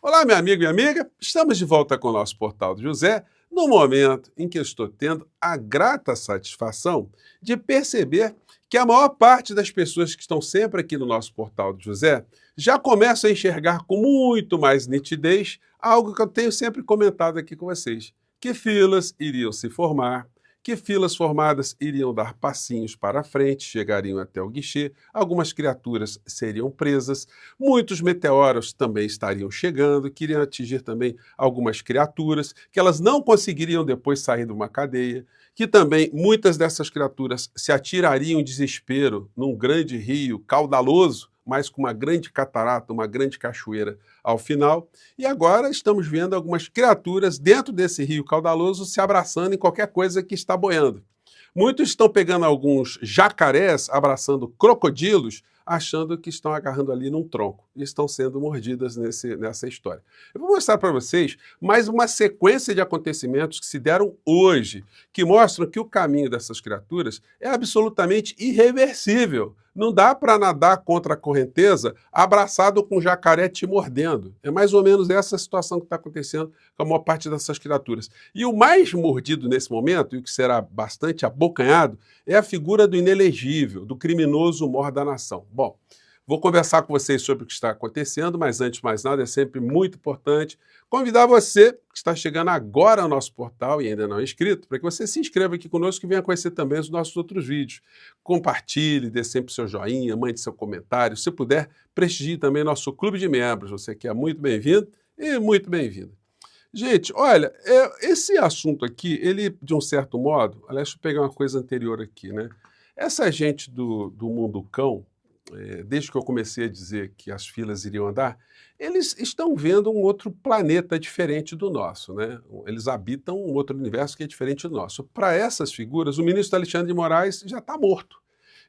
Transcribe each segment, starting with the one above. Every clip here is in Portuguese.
Olá, meu amigo e amiga, estamos de volta com o nosso Portal do José, no momento em que eu estou tendo a grata satisfação de perceber que a maior parte das pessoas que estão sempre aqui no nosso Portal do José já começam a enxergar com muito mais nitidez algo que eu tenho sempre comentado aqui com vocês, que filas iriam se formar, que filas formadas iriam dar passinhos para a frente, chegariam até o guichê, algumas criaturas seriam presas, muitos meteoros também estariam chegando, que iriam atingir também algumas criaturas, que elas não conseguiriam depois sair de uma cadeia, que também muitas dessas criaturas se atirariam em desespero num grande rio caudaloso, mas com uma grande catarata, uma grande cachoeira ao final. E agora estamos vendo algumas criaturas dentro desse rio caudaloso se abraçando em qualquer coisa que está boiando. Muitos estão pegando alguns jacarés, abraçando crocodilos, achando que estão agarrando ali num tronco e estão sendo mordidas nessa história. Eu vou mostrar para vocês mais uma sequência de acontecimentos que se deram hoje, que mostram que o caminho dessas criaturas é absolutamente irreversível. Não dá para nadar contra a correnteza abraçado com um jacaré te mordendo. É mais ou menos essa situação que está acontecendo com a maior parte dessas criaturas. E o mais mordido nesse momento, e o que será bastante abocanhado, é a figura do inelegível, do criminoso mor da nação. Bom, vou conversar com vocês sobre o que está acontecendo, mas antes de mais nada, é sempre muito importante convidar você que está chegando agora ao nosso portal e ainda não é inscrito, para que você se inscreva aqui conosco e venha conhecer também os nossos outros vídeos. Compartilhe, dê sempre seu joinha, mande seu comentário. Se puder, prestigie também nosso clube de membros. Você que é muito bem-vindo e muito bem-vinda. Gente, olha, esse assunto aqui, ele, de um certo modo, aliás, deixa eu pegar uma coisa anterior aqui, né? Essa gente do mundo cão, desde que eu comecei a dizer que as filas iriam andar, eles estão vendo um outro planeta diferente do nosso, né? Eles habitam um outro universo que é diferente do nosso. Para essas figuras, o ministro Alexandre de Moraes já está morto.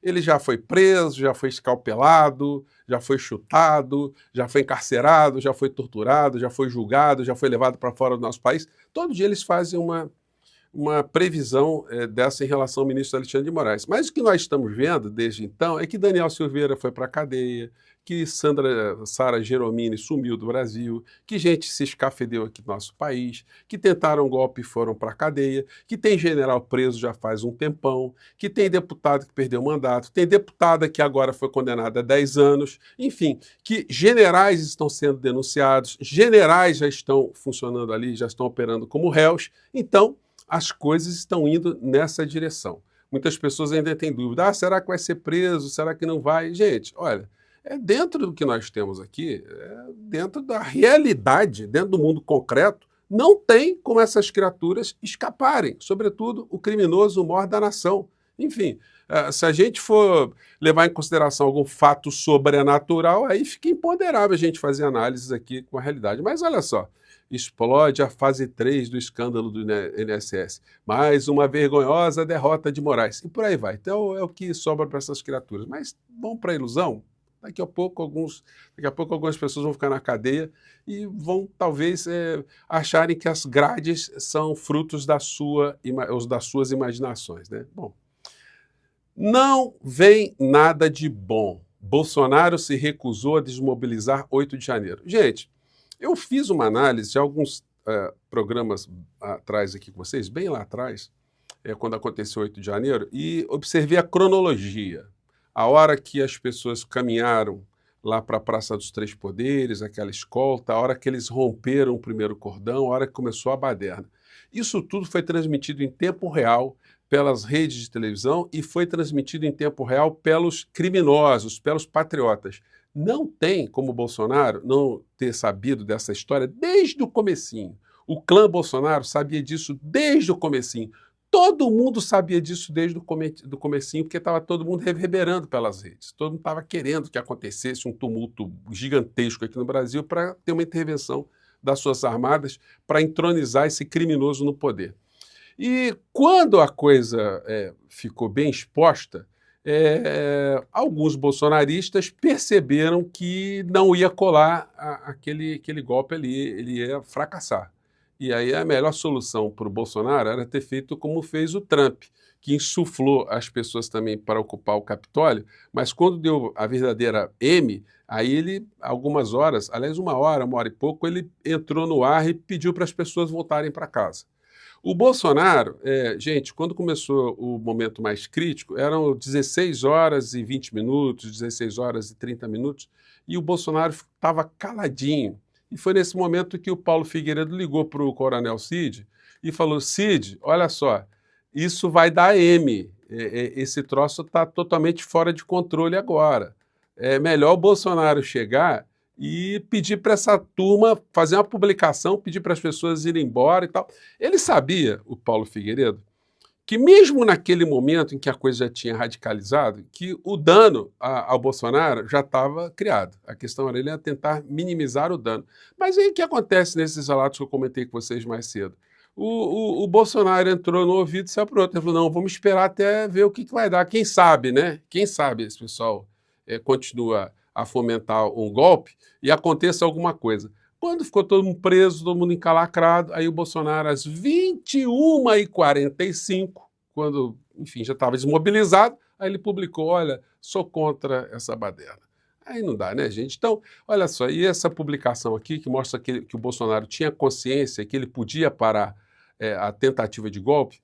Ele já foi preso, já foi escalpelado, já foi chutado, já foi encarcerado, já foi torturado, já foi julgado, já foi levado para fora do nosso país. Todo dia eles fazem uma previsão dessa em relação ao ministro Alexandre de Moraes. Mas o que nós estamos vendo desde então é que Daniel Silveira foi para a cadeia, que Sara Geromini sumiu do Brasil, que gente se escafedeu aqui no nosso país, que tentaram golpe e foram para a cadeia, que tem general preso já faz um tempão, que tem deputado que perdeu o mandato, tem deputada que agora foi condenada a 10 anos, enfim, que generais estão sendo denunciados, generais já estão funcionando ali, já estão operando como réus. Então, as coisas estão indo nessa direção. Muitas pessoas ainda têm dúvida. Será que vai ser preso? Será que não vai? Gente, olha, dentro do que nós temos aqui, dentro da realidade, dentro do mundo concreto, não tem como essas criaturas escaparem, sobretudo o criminoso mor da nação. Enfim, se a gente for levar em consideração algum fato sobrenatural, aí fica imponderável a gente fazer análises aqui com a realidade. Mas olha só, explode a fase 3 do escândalo do INSS. Mais uma vergonhosa derrota de Moraes. E por aí vai. Então é o que sobra para essas criaturas. Mas vão para a ilusão? Daqui a pouco algumas pessoas vão ficar na cadeia e vão talvez acharem que as grades são frutos das suas imaginações, né? Bom, não vem nada de bom. Bolsonaro se recusou a desmobilizar 8 de janeiro. Gente, eu fiz uma análise de alguns programas atrás aqui com vocês, bem lá atrás, quando aconteceu 8 de janeiro, e observei a cronologia. A hora que as pessoas caminharam lá para a Praça dos Três Poderes, aquela escolta, a hora que eles romperam o primeiro cordão, a hora que começou a baderna. Isso tudo foi transmitido em tempo real pelas redes de televisão e foi transmitido em tempo real pelos criminosos, pelos patriotas. Não tem como o Bolsonaro não ter sabido dessa história desde o comecinho. O clã Bolsonaro sabia disso desde o comecinho. Todo mundo sabia disso desde o comecinho, porque estava todo mundo reverberando pelas redes. Todo mundo estava querendo que acontecesse um tumulto gigantesco aqui no Brasil para ter uma intervenção das Forças Armadas para entronizar esse criminoso no poder. E quando a coisa ficou bem exposta, alguns bolsonaristas perceberam que não ia colar aquele golpe ali, ele ia fracassar. E aí a melhor solução para o Bolsonaro era ter feito como fez o Trump, que insuflou as pessoas também para ocupar o Capitólio, mas quando deu a verdadeira M, aí ele, algumas horas, aliás, uma hora e pouco, ele entrou no ar e pediu para as pessoas voltarem para casa. O Bolsonaro, gente, quando começou o momento mais crítico, eram 16 horas e 20 minutos, 16 horas e 30 minutos, e o Bolsonaro estava caladinho. E foi nesse momento que o Paulo Figueiredo ligou para o Coronel Cid e falou: Cid, olha só, isso vai dar M. Esse troço está totalmente fora de controle agora. É melhor o Bolsonaro chegar e pedir para essa turma fazer uma publicação, pedir para as pessoas irem embora e tal. Ele sabia, o Paulo Figueiredo, que mesmo naquele momento em que a coisa já tinha radicalizado, que o dano ao Bolsonaro já estava criado. A questão era ele tentar minimizar o dano. Mas aí o que acontece nesses relatos que eu comentei com vocês mais cedo? O Bolsonaro entrou no ouvido e saiu para o outro. Ele falou, não, vamos esperar até ver o que vai dar. Quem sabe, né? Quem sabe esse pessoal continua a fomentar um golpe e aconteça alguma coisa. Quando ficou todo mundo preso, todo mundo encalacrado, aí o Bolsonaro, às 21h45, quando, enfim, já estava desmobilizado, aí ele publicou, olha, sou contra essa baderna. Aí não dá, né, gente? Então, olha só, e essa publicação aqui, que mostra que o Bolsonaro tinha consciência que ele podia parar a tentativa de golpe,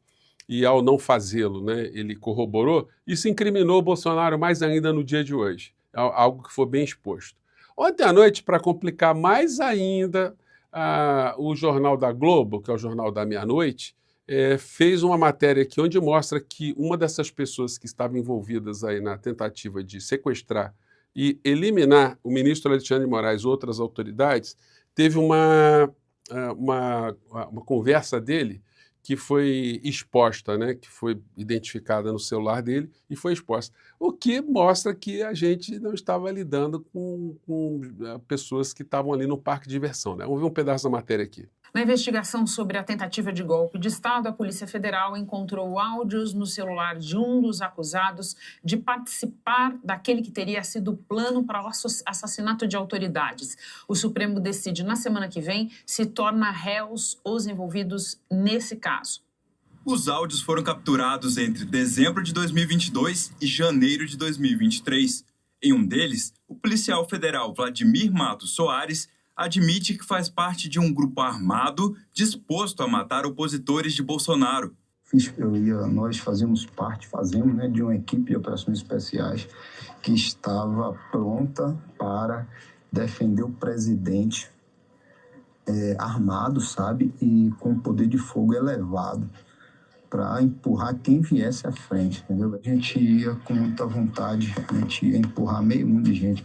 e ao não fazê-lo, né, ele corroborou, isso incriminou o Bolsonaro mais ainda no dia de hoje, algo que foi bem exposto. Ontem à noite, para complicar mais ainda, o Jornal da Globo, que é o Jornal da Meia-Noite, fez uma matéria aqui onde mostra que uma dessas pessoas que estavam envolvidas aí na tentativa de sequestrar e eliminar o ministro Alexandre de Moraes e outras autoridades, teve uma conversa dele que foi exposta, né, que foi identificada no celular dele e foi exposta. O que mostra que a gente não estava lidando com pessoas que estavam ali no parque de diversão, né? Vamos ver um pedaço da matéria aqui. Na investigação sobre a tentativa de golpe de Estado, a Polícia Federal encontrou áudios no celular de um dos acusados de participar daquele que teria sido o plano para o assassinato de autoridades. O Supremo decide na semana que vem se torna réus os envolvidos nesse caso. Os áudios foram capturados entre dezembro de 2022 e janeiro de 2023. Em um deles, o policial federal Vladimir Matos Soares admite que faz parte de um grupo armado disposto a matar opositores de Bolsonaro. Nós fazemos, né, de uma equipe de operações especiais que estava pronta para defender o presidente armado, sabe, e com poder de fogo elevado, para empurrar quem viesse à frente, entendeu? A gente ia com muita vontade, a gente ia empurrar meio mundo de gente,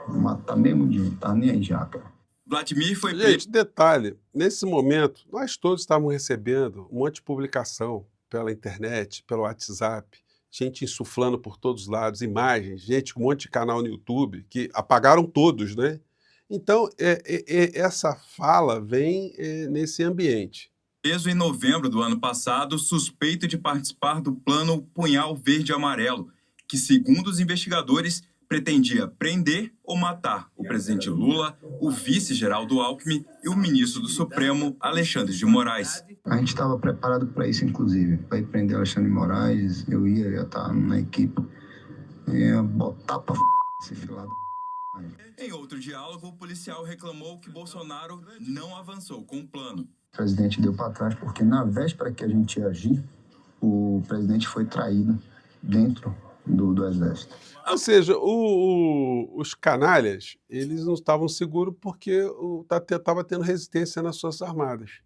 matar meio mundo de gente, tá nem aí já, cara. Vladimir foi... Gente, detalhe, nesse momento, nós todos estávamos recebendo um monte de publicação pela internet, pelo WhatsApp, gente insuflando por todos os lados, imagens, gente com um monte de canal no YouTube, que apagaram todos, né? Então, essa fala vem nesse ambiente. Preso em novembro do ano passado, suspeito de participar do plano Punhal Verde e Amarelo, que, segundo os investigadores, pretendia prender ou matar o presidente Lula, o vice Geraldo Alckmin e o ministro do Supremo, Alexandre de Moraes. A gente estava preparado para isso, inclusive, para ir prender Alexandre de Moraes, eu ia estar na equipe, ia botar para esse filado. Em outro diálogo, o policial reclamou que Bolsonaro não avançou com o plano. O presidente deu para trás porque na véspera que a gente ia agir, o presidente foi traído dentro do Exército. Ou seja, os canalhas, eles não estavam seguros porque estava tendo resistência nas Forças Armadas.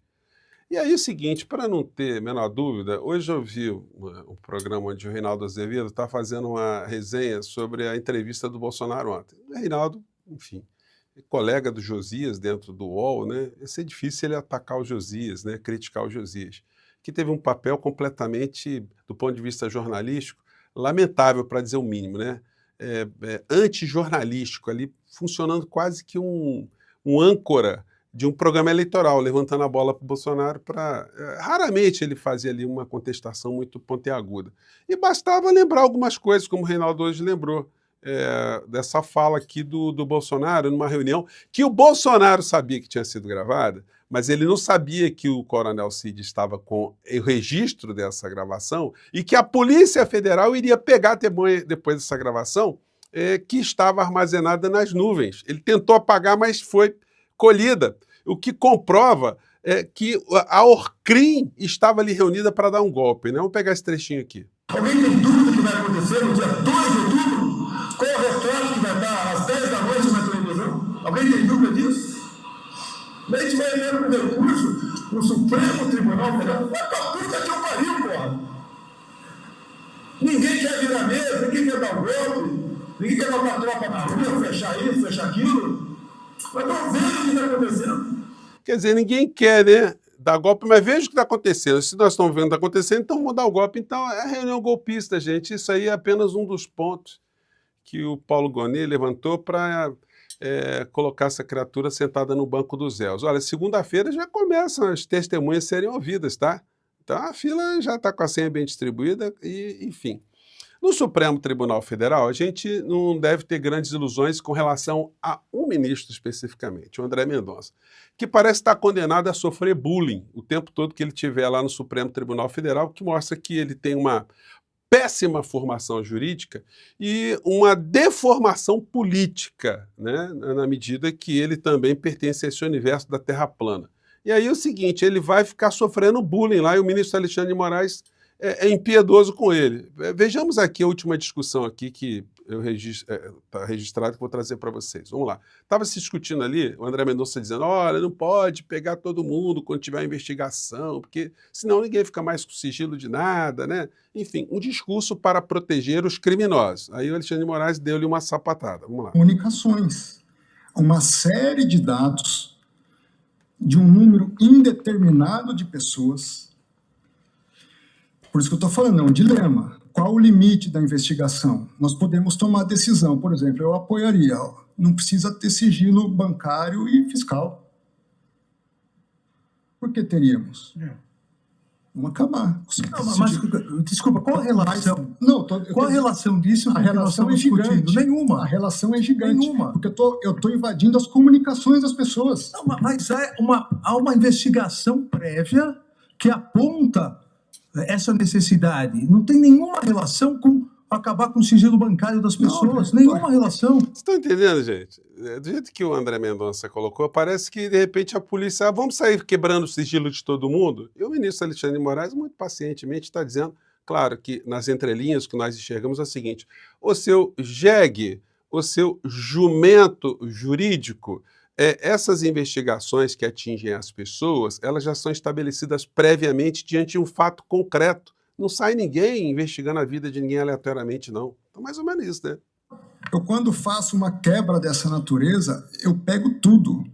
E aí o seguinte, para não ter a menor dúvida, hoje eu vi um programa onde o Reinaldo Azevedo está fazendo uma resenha sobre a entrevista do Bolsonaro ontem. O Reinaldo, enfim, é colega do Josias dentro do UOL, né? Ia ser difícil ele atacar o Josias, né? Criticar o Josias, que teve um papel completamente, do ponto de vista jornalístico, lamentável, para dizer o mínimo, né? Antijornalístico, ali funcionando quase que um âncora de um programa eleitoral, levantando a bola para o Bolsonaro para... raramente ele fazia ali uma contestação muito pontiaguda. E bastava lembrar algumas coisas, como o Reinaldo hoje lembrou. dessa fala aqui do Bolsonaro, numa reunião, que o Bolsonaro sabia que tinha sido gravada, mas ele não sabia que o Coronel Cid estava com o registro dessa gravação e que a Polícia Federal iria pegar depois dessa gravação, que estava armazenada nas nuvens. Ele tentou apagar, mas foi colhida, o que comprova que a Orcrim estava ali reunida para dar um golpe, né? Vamos pegar esse trechinho aqui. Alguém tem dúvida que vai acontecer no dia 2 de outubro? Qual o recorte que vai estar às 10 da noite na televisão? Alguém tem dúvida disso? A gente vai ler um recurso no Supremo Tribunal Federal. Vai pra puta que eu pariu, porra! Ninguém quer virar mesa, ninguém quer dar um golpe, ninguém quer botar tropa na rua, fechar isso, fechar aquilo. Mas estão vendo o que está acontecendo. Quer dizer, ninguém quer, né, dar golpe, mas veja o que está acontecendo. Se nós estamos vendo o que está acontecendo, então vamos dar o golpe. Então, é a reunião golpista, gente. Isso aí é apenas um dos pontos que o Paulo Gonet levantou para colocar essa criatura sentada no banco dos réus. Olha, segunda-feira já começam as testemunhas serem ouvidas, tá? Então, a fila já está com a senha bem distribuída e, enfim. No Supremo Tribunal Federal, a gente não deve ter grandes ilusões com relação a um ministro especificamente, o André Mendonça, que parece estar condenado a sofrer bullying o tempo todo que ele estiver lá no Supremo Tribunal Federal, que mostra que ele tem uma péssima formação jurídica e uma deformação política, né, na medida que ele também pertence a esse universo da Terra plana. E aí é o seguinte, ele vai ficar sofrendo bullying lá e o ministro Alexandre de Moraes é impiedoso com ele. Vejamos aqui a última discussão aqui que está registrado que vou trazer para vocês. Vamos lá. Estava se discutindo ali, o André Mendonça dizendo, olha, não pode pegar todo mundo quando tiver investigação, porque senão ninguém fica mais com sigilo de nada, né? Enfim, um discurso para proteger os criminosos. Aí o Alexandre de Moraes deu-lhe uma sapatada. Vamos lá. Comunicações. Uma série de dados de um número indeterminado de pessoas. Por isso que eu estou falando, é um dilema. Qual o limite da investigação? Nós podemos tomar decisão, por exemplo, eu apoiaria, não precisa ter sigilo bancário e fiscal. Por que teríamos? Vamos acabar. Não, mas, desculpa, qual a relação? Qual a relação disso com o que nós estamos discutindo? Nenhuma. A relação é gigante. Nenhuma. Porque eu estou invadindo as comunicações das pessoas. Não, mas há uma investigação prévia que aponta essa necessidade. Não tem nenhuma relação com acabar com o sigilo bancário das pessoas. Nenhuma relação. Vocês estão entendendo, gente? Do jeito que o André Mendonça colocou, parece que, de repente, a polícia... vamos sair quebrando o sigilo de todo mundo? E o ministro Alexandre de Moraes, muito pacientemente, está dizendo, claro que nas entrelinhas o que nós enxergamos é o seguinte, o seu jegue, o seu jumento jurídico, essas investigações que atingem as pessoas, elas já são estabelecidas previamente diante de um fato concreto. Não sai ninguém investigando a vida de ninguém aleatoriamente, não. Então, mais ou menos isso, né? Eu, quando faço uma quebra dessa natureza, eu pego tudo.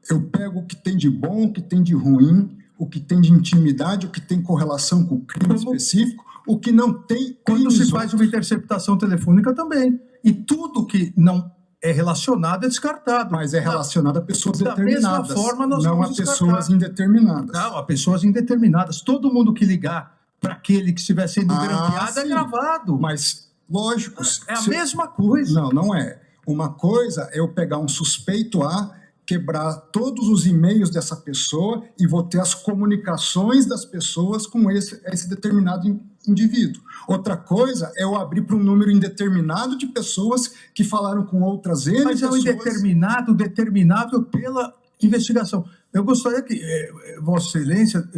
Eu pego o que tem de bom, o que tem de ruim, o que tem de intimidade, o que tem correlação com o crime específico, o que não tem... Quando se faz uma interceptação telefônica também. E tudo que não é relacionado é descartado. Mas é relacionado a pessoas determinadas. Da mesma forma, nós não vamos a pessoas indeterminadas. Não, a pessoas indeterminadas. Todo mundo que ligar para aquele que estiver sendo grampeado é gravado. Mas, lógico... É a mesma coisa. Não, não é. Uma coisa é eu pegar um suspeito A, quebrar todos os e-mails dessa pessoa e vou ter as comunicações das pessoas com esse determinado indivíduo. Outra coisa é eu abrir para um número indeterminado de pessoas que falaram com outras pessoas. Mas é o indeterminado, determinável pela investigação. Eu gostaria que Vossa Excelência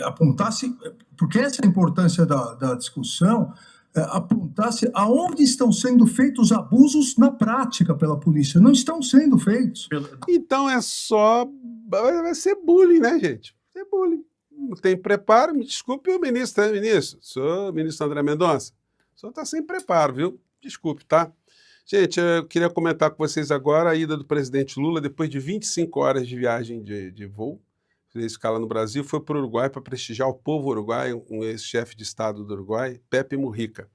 apontasse, porque essa é a importância da discussão, apontasse aonde estão sendo feitos abusos na prática pela polícia. Não estão sendo feitos. Então vai ser bullying, né, gente? É bullying. Não tem preparo, me desculpe o ministro, né, ministro? Sou o ministro André Mendonça. O senhor está sem preparo, viu? Desculpe, tá? Gente, eu queria comentar com vocês agora a ida do presidente Lula, depois de 25 horas de viagem de voo, fez escala no Brasil, foi para o Uruguai para prestigiar o povo uruguaio, um ex-chefe de Estado do Uruguai, Pepe Mujica.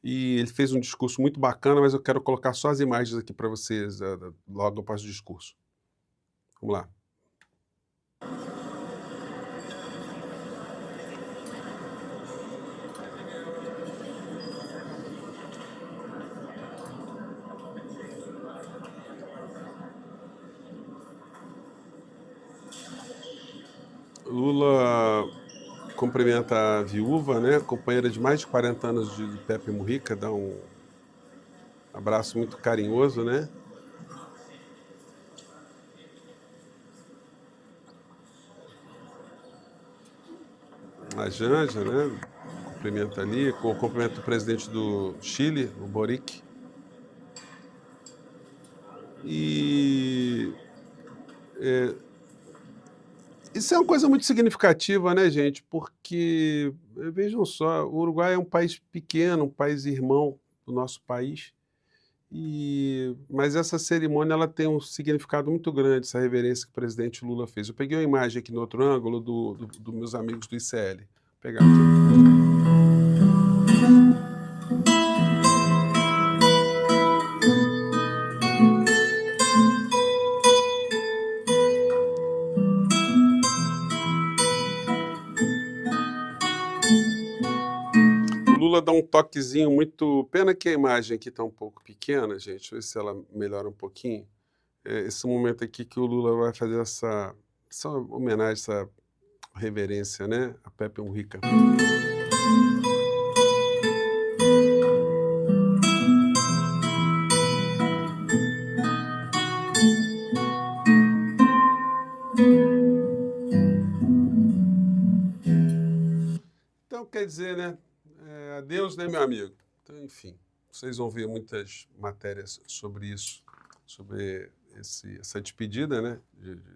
E ele fez um discurso muito bacana, mas eu quero colocar só as imagens aqui para vocês logo após o discurso. Vamos lá. Lula cumprimenta a viúva, né, companheira de mais de 40 anos de Pepe Mujica, dá um abraço muito carinhoso, né? A Janja, né? Cumprimenta ali, cumprimenta o presidente do Chile, o Boric. E isso é uma coisa muito significativa, né, gente? Porque, vejam só, o Uruguai é um país pequeno, um país irmão do nosso país, mas essa cerimônia ela tem um significado muito grande, essa reverência que o presidente Lula fez. Eu peguei uma imagem aqui no outro ângulo dos meus amigos do ICL. Vou pegar aqui. Lula dá um toquezinho muito... Pena que a imagem aqui está um pouco pequena, gente. Deixa eu ver se ela melhora um pouquinho. Esse momento aqui que o Lula vai fazer essa homenagem, essa reverência, né, a Pepe Mujica. Então, quer dizer, né? Adeus, né, meu amigo? Então, enfim, vocês vão ver muitas matérias sobre isso, sobre essa despedida, né,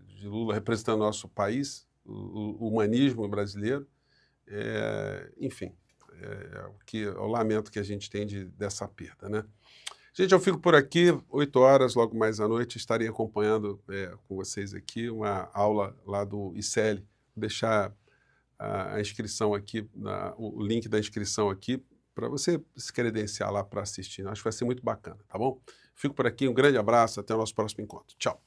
de Lula representando nosso país, o humanismo brasileiro. Enfim, é o lamento que a gente tem dessa perda, né? Gente, eu fico por aqui, 8 horas, logo mais à noite, estarei acompanhando com vocês aqui uma aula lá do ICL. Vou deixar a inscrição aqui, o link da inscrição aqui, para você se credenciar lá para assistir. Acho que vai ser muito bacana, tá bom? Fico por aqui, um grande abraço, até o nosso próximo encontro. Tchau!